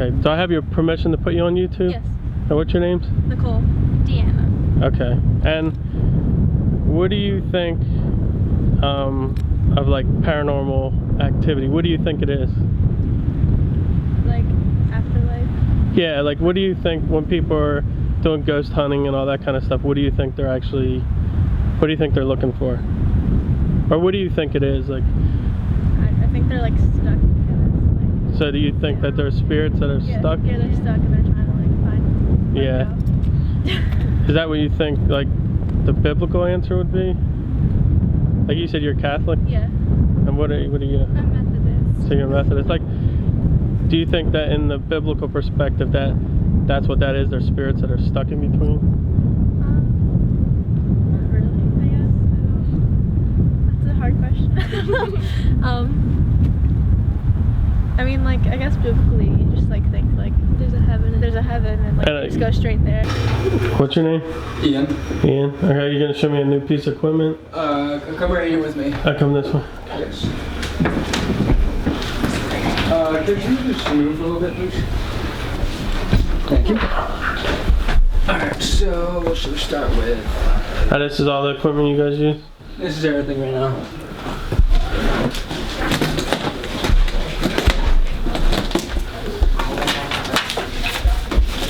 Okay. Do I have your permission to put you on YouTube? Yes. And what's your names? Nicole. Deanna. Okay. And what do you think of like paranormal activity? What do you think it is? Like afterlife. Yeah, like what do you think when people are doing ghost hunting and all that kind of stuff? What do you think they're actually, what do you think they're looking for? Or what do you think it is? Like, I think they're like stuck in this, so do you think that there's spirits that are stuck? Yeah, they're stuck and they're trying to like find. Yeah. Is that what you think like the biblical answer would be? Like you said, you're Catholic. Yeah. And what are you? I'm Methodist. So you're Methodist. Like, do you think that in the biblical perspective that's what that is? There's spirits that are stuck in between. Not really. I guess. That's a hard question. I mean, like, I guess biblically, you just like think like there's a heaven and like you just go straight there. What's your name? Ian. Ian. Okay, you gonna show me a new piece of equipment? Come right here with me. I come this way. Yes. Could you just move a little bit, please? Thank you. Alright, so what should we start with? This is all the equipment you guys use? This is everything right now.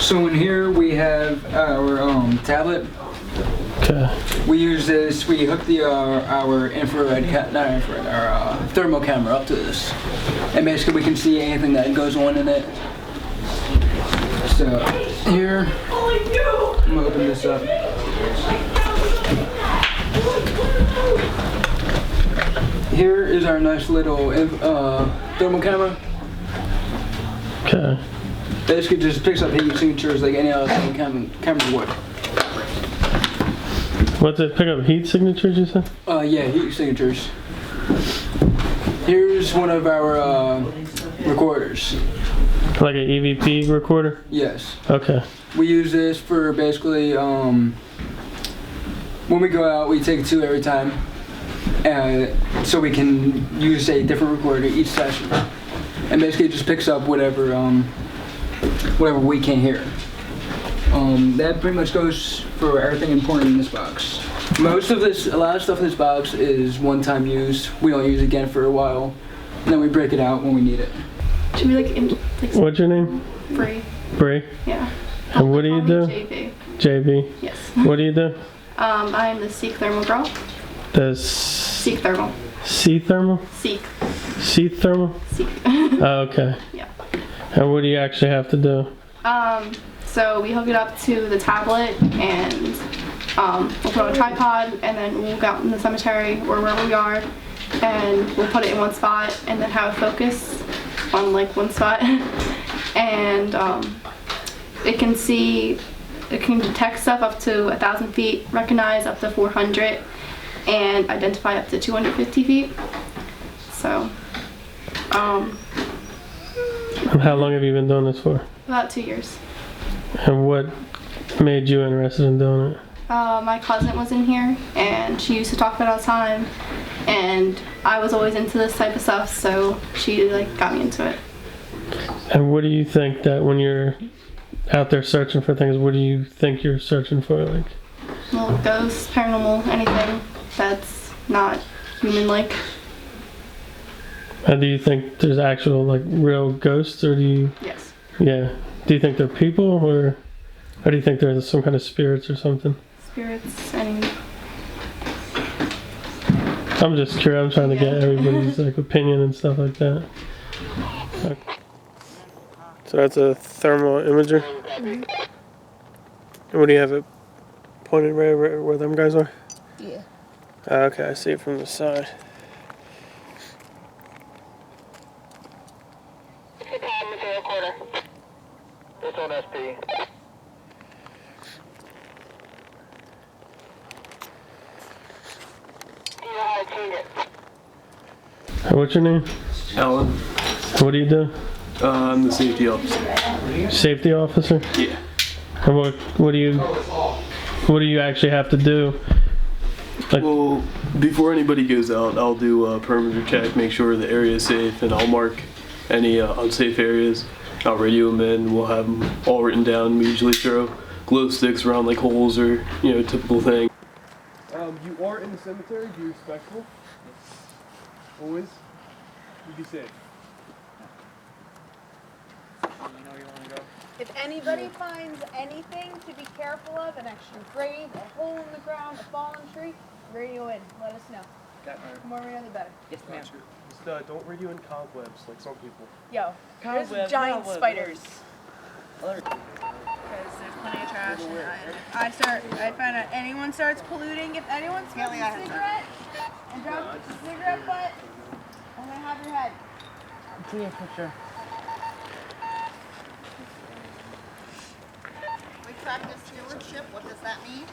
So in here we have our tablet. Okay. We use this. We hook the our thermal camera up to this, and basically we can see anything that goes on in it. So here, I'm gonna open this up. Here is our nice little thermal camera. Okay. Basically just picks up heat signatures like any other camera would. What's it? Pick up heat signatures, you said? Yeah, heat signatures. Here's one of our recorders. Like an EVP recorder? Yes. Okay. We use this for basically, when we go out, we take 2 every time. So we can use a different recorder each session. And basically it just picks up whatever we can hear. That pretty much goes for everything important in this box. A lot of stuff in this box is one-time use. We don't use it again for a while, and then we break it out when we need it. Should we like What's your name? Bree? Bree. Yeah. And what do you do? JB. JB. Yes. What do you do? I'm the Seek Thermal girl. The Seek Thermal. Sea thermal? Seek. Sea thermal? Seek. Oh, okay. Yeah. And what do you actually have to do? So we hook it up to the tablet and we'll put it on a tripod and then we'll go out in the cemetery or wherever we are and we'll put it in one spot and then have a focus on like one spot and it can detect stuff up to 1,000 feet, recognize up to 400 and identify up to 250 feet. So And how long have you been doing this for? about 2 years. And what made you interested in doing it? My cousin was in here and she used to talk about it all the time and I was always into this type of stuff, so she like got me into it. And what do you think that when you're out there searching for things, what do you think you're searching for? Like, Well, ghosts, paranormal, anything that's not human-like. and do you think there's actual like real ghosts, or do you? Yes. Yeah. Do you think they're people, or do you think there's some kind of spirits or something? Spirits and I'm just curious. I'm trying to get everybody's like opinion and stuff like that. Okay. So that's a thermal imager. Mm-hmm. And what do you have it pointed right where them guys are? yeah. Okay, I see it from the side. It's on SP. What's your name? Alan. What do you do? I'm the safety officer. Safety officer? Yeah. And what do you actually have to do? Like, Well, before anybody goes out, I'll do a perimeter check, make sure the area is safe, and I'll mark any unsafe areas. I'll radio them in. We'll have them all written down. We usually throw glow sticks around like holes or, you know, typical thing. You are in the cemetery. Be respectful. Always. You be safe. If anybody finds anything to be careful of, an extra grave, a hole in the ground, a fallen tree, radio in. Let us know. The more we know, the better. Yes, ma'am. Just don't radio in cobwebs like some people. Yo, there's Cobweb, giant cobweb. spiders. Other- Because there's plenty of trash. And I find out anyone starts polluting. If anyone smells a cigarette and drops a cigarette butt, I'm gonna have your head. Take a picture. We practice stewardship. What does that mean?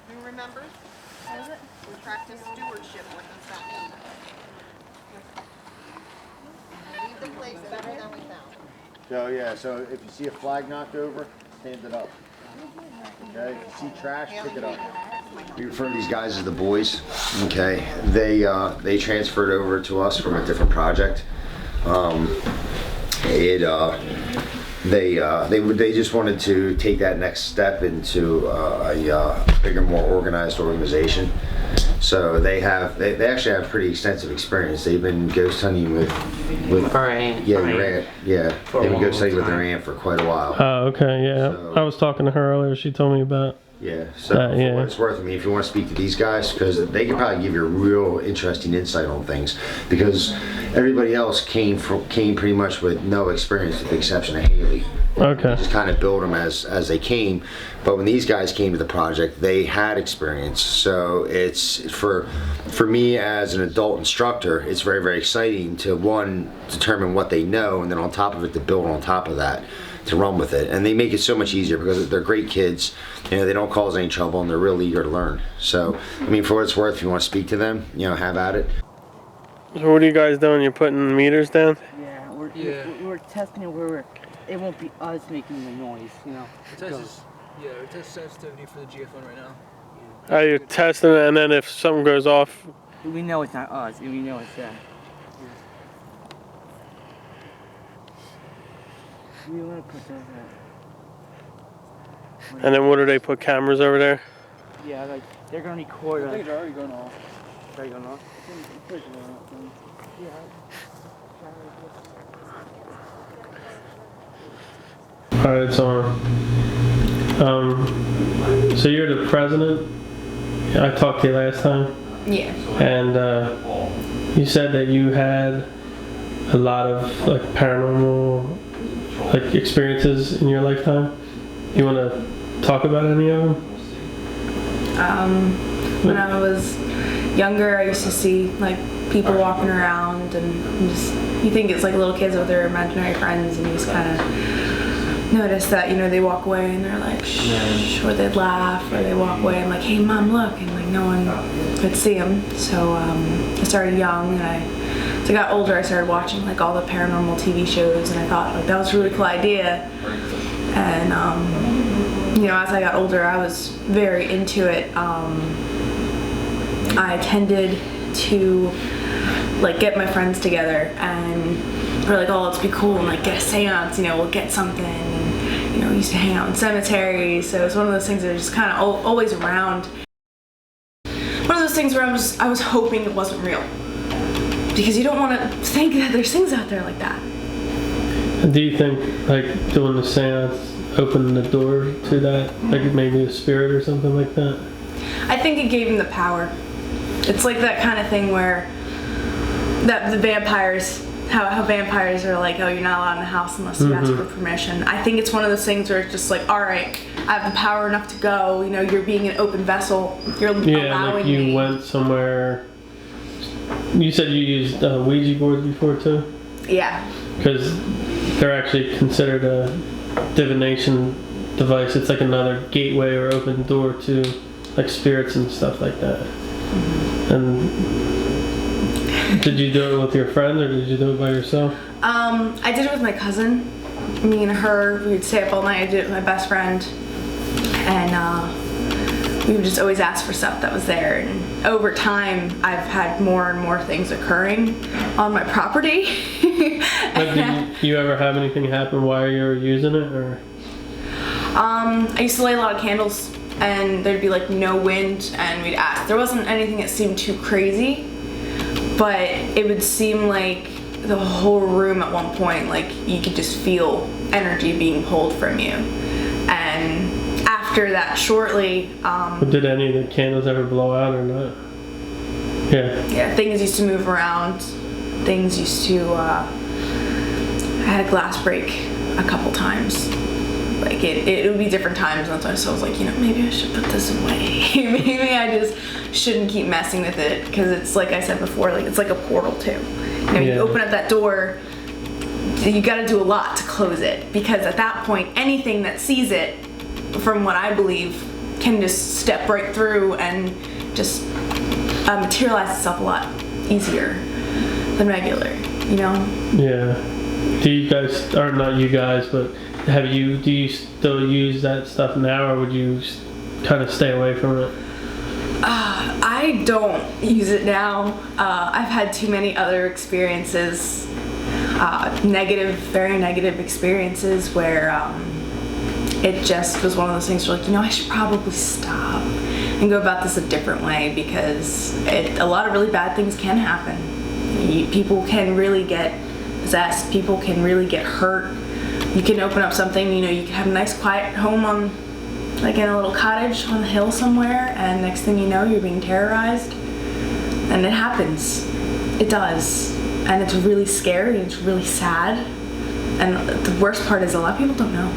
Who remembers? What is it? We practice stewardship. What does that mean? We leave the place better than we found. So yeah, so if you see a flag knocked over, stand it up. Okay, if you see trash, pick it up. We refer to these guys as the boys. Okay, they transferred over to us from a different project. They just wanted to take that next step into a bigger, more organized organization. So they actually have pretty extensive experience. They've been ghost hunting with For aunt. your aunt. Yeah, For a they've been ghost long hunting with their time. aunt for quite a while. Oh, okay, yeah. So- I was talking to her earlier. She told me about. Yeah, so Yeah. for what it's worth, I mean, if you want to speak to these guys, because they can probably give you a real interesting insight on things, because everybody else came pretty much with no experience, with the exception of Haley. Okay. Just kind of build them as they came. But when these guys came to the project, they had experience. So it's for me as an adult instructor, it's very, very exciting to determine what they know, and then on top of it to build on top of that, to run with it. And they make it so much easier because they're great kids. You know, they don't cause any trouble, and they're real eager to learn. So, I mean, for what it's worth, if you want to speak to them, you know, have at it. So what are you guys doing? You're putting meters down? Yeah, we're testing it where it won't be us making the noise, you know. We're testing sensitivity for the GFN right now. Oh, you're testing it, and then if something goes off, We know it's not us, and we know it's that. We want to put that. and then what do they put cameras over there? Yeah, like they're gonna record us. Things are already going off. They're gonna. Alright, it's on. So you're the president? I talked to you last time, Yeah. and you said that you had a lot of like paranormal like experiences in your lifetime. You want to talk about any of them? When I was younger, I used to see like people walking around, and just you think it's like little kids with their imaginary friends, and you just kind of notice that, you know, they walk away and they're like shh, or they'd laugh, or they walk away and like, hey mom, look, and like no one could see them. So I started young, and as I got older, I started watching like all the paranormal TV shows, and I thought like that was a really cool idea. And you know, as I got older, I was very into it. I tended to like get my friends together, and we're like, oh, let's be cool and like get a seance, you know, we'll get something. And, you know, we used to hang out in cemeteries, so it's one of those things that are just kind of always around. One of those things where I was hoping it wasn't real, because you don't want to think that there's things out there like that. Do you think like doing the seance opened the door to that, like maybe a spirit or something like that? I think it gave him the power. It's like that kind of thing where that the vampires, how vampires are like, oh, you're not allowed in the house unless you ask for permission. I think it's one of those things where it's just like, all right, I have the power enough to go. You know, you're being an open vessel. You're Yeah, allowing like you me. went somewhere. You said you used Ouija boards before too? Yeah. Because they're actually considered a divination device. It's like another gateway or open door to like spirits and stuff like that. And did you do it with your friends, or did you do it by yourself? I did it with my cousin. Me and her, we would stay up all night. I did it with my best friend, and we would just always ask for stuff that was there. And over time, I've had more and more things occurring on my property. But do you ever have anything happen while you were using it, or? I used to light a lot of candles, and there'd be like no wind, and we'd ask. There wasn't anything that seemed too crazy, but it would seem like the whole room at one point, like you could just feel energy being pulled from you. And after that, shortly, Did any of the candles ever blow out or not? Yeah. Things used to move around. Things used to. I had a glass break a couple times. Like it would be different times, and so I was like, maybe I should put this away. Maybe I just shouldn't keep messing with it, because it's like I said before, like it's like a portal too. You open up that door, you got to do a lot to close it, because at that point, anything that sees it, from what I believe, can just step right through and just materialize itself a lot easier than regular. Yeah. Do you guys, or not you guys, but do you still use that stuff now, or would you kind of stay away from it? I don't use it now. I've had too many other experiences, very negative experiences, where it just was one of those things where, like, I should probably stop and go about this a different way, because a lot of really bad things can happen. People can really get possessed. People can really get hurt. You can open up something, you can have a nice quiet home like in a little cottage on the hill somewhere, and next thing you know, you're being terrorized. And it happens. It does. And it's really scary, it's really sad. And the worst part is a lot of people don't know.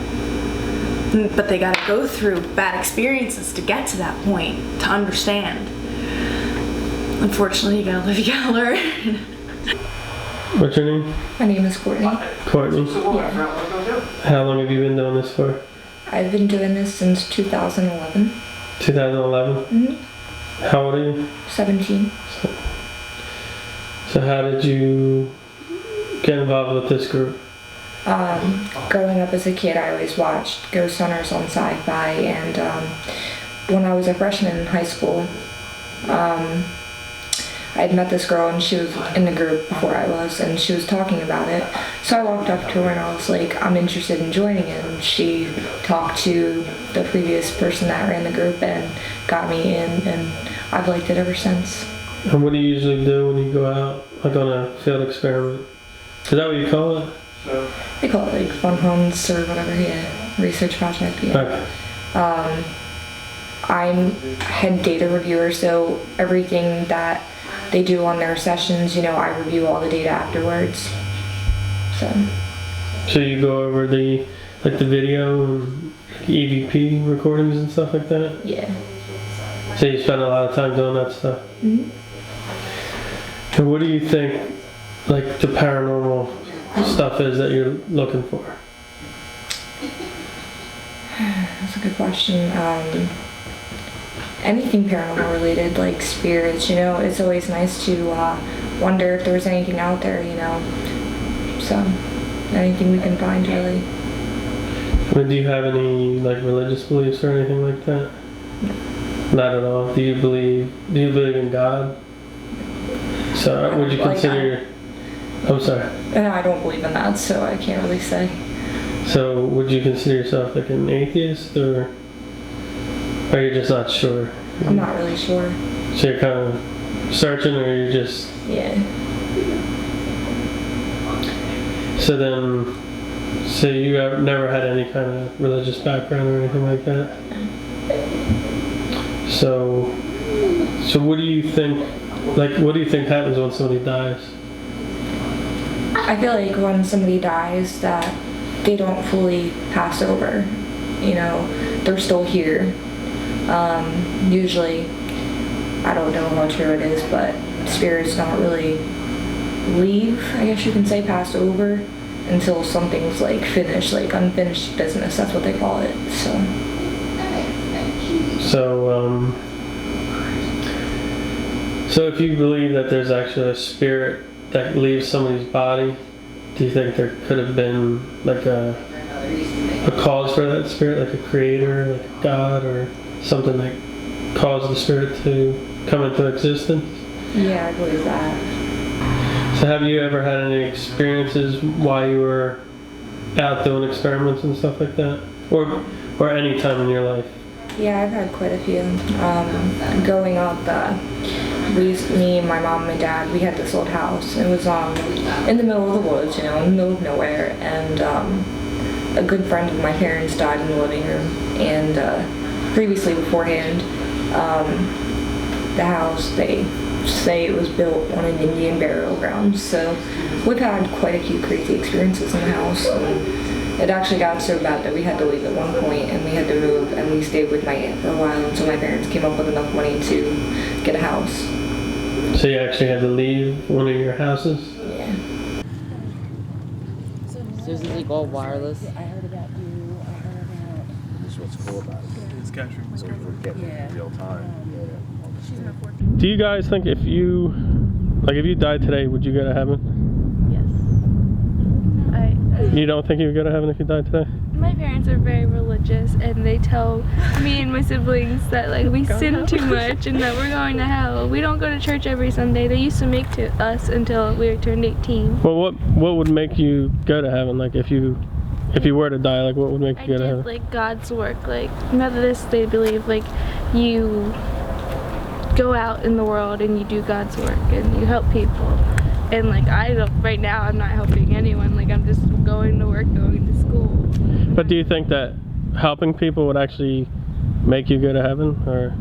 But they gotta go through bad experiences to get to that point, to understand. Unfortunately, you gotta live, you gotta learn. What's your name? My name is Courtney. Courtney? Yeah. How long have you been doing this for? I've been doing this since 2011. 2011? Mm-hmm. How old are you? 17. So how did you get involved with this group? Growing up as a kid, I always watched Ghost Hunters on Sci-Fi, and when I was a freshman in high school, I had met this girl, and she was in the group before I was, and she was talking about it. So I walked up to her and I was like, I'm interested in joining it. And she talked to the previous person that ran the group and got me in, and I've liked it ever since. And what do you usually do when you go out, like on a field experiment? Is that what you call it? They call it like fun hunts or whatever, research project, Okay. I'm head data reviewer, so everything that they do on their sessions, I review all the data afterwards. So you go over the video and EVP recordings and stuff like that? Yeah. So you spend a lot of time doing that stuff? Mm-hmm. And what do you think, like, the paranormal stuff is that you're looking for? That's a good question. Anything paranormal related, like spirits, it's always nice to wonder if there's anything out there, so anything we can find, really. Do you have any, like, religious beliefs or anything like that? No. Not at all. Do you believe in God? So would you consider I'm sorry. I don't believe in that, so I can't really say. So would you consider yourself like an atheist, or are you just not sure? I'm not really sure. So you're kind of searching, or you're just... Yeah. So you have never had any kind of religious background or anything like that? So what do you think, what do you think happens when somebody dies? I feel like when somebody dies that they don't fully pass over. They're still here. Usually, I don't know how true it is, but spirits don't really leave, I guess you can say, pass over until something's like finished, like unfinished business. That's what they call it. So if you believe that there's actually a spirit that leaves somebody's body, do you think there could have been like a cause for that spirit, like a creator, like a god, or something cause the spirit to come into existence? Yeah, I believe that. So have you ever had any experiences while you were out doing experiments and stuff like that? Or any time in your life? Yeah, I've had quite a few. Growing up, me and my mom and my dad, we had this old house. It was in the middle of the woods, in the middle of nowhere, and a good friend of my parents died in the living room. And previously, beforehand, the house, they say it was built on an Indian burial ground. So we've had quite a few crazy experiences in the house. And it actually got so bad that we had to leave at one point, and we had to move, and we stayed with my aunt for a while until my parents came up with enough money to get a house. So you actually had to leave one of your houses? Yeah. So this is like all wireless. This is what's cool about it. It's capturing. So we're getting it in real time. Do you guys think if you died today, would you go to heaven? You don't think you would go to heaven if you died today? My parents are very religious, and they tell me and my siblings that like we sin too much and that we're going to hell. We don't go to church every Sunday. They used to make to us until we turned 18. Well, what would make you go to heaven? Like if you were to die, like what would make you go to heaven? Like God's work. Like Methodists, they believe like you go out in the world and you do God's work and you help people. And like right now I'm not helping anyone, like I'm just going to work, going to school. But do you think that helping people would actually make you go to heaven, or?